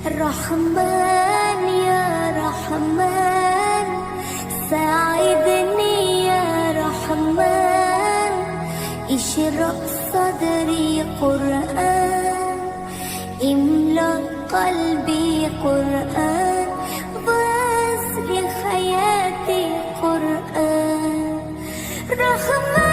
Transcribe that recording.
رحمن يا رحمن ساعدني يا رحمن اشرح صدري قرآن املأ قلبي قرآن واسر حياتي قرآن رحمن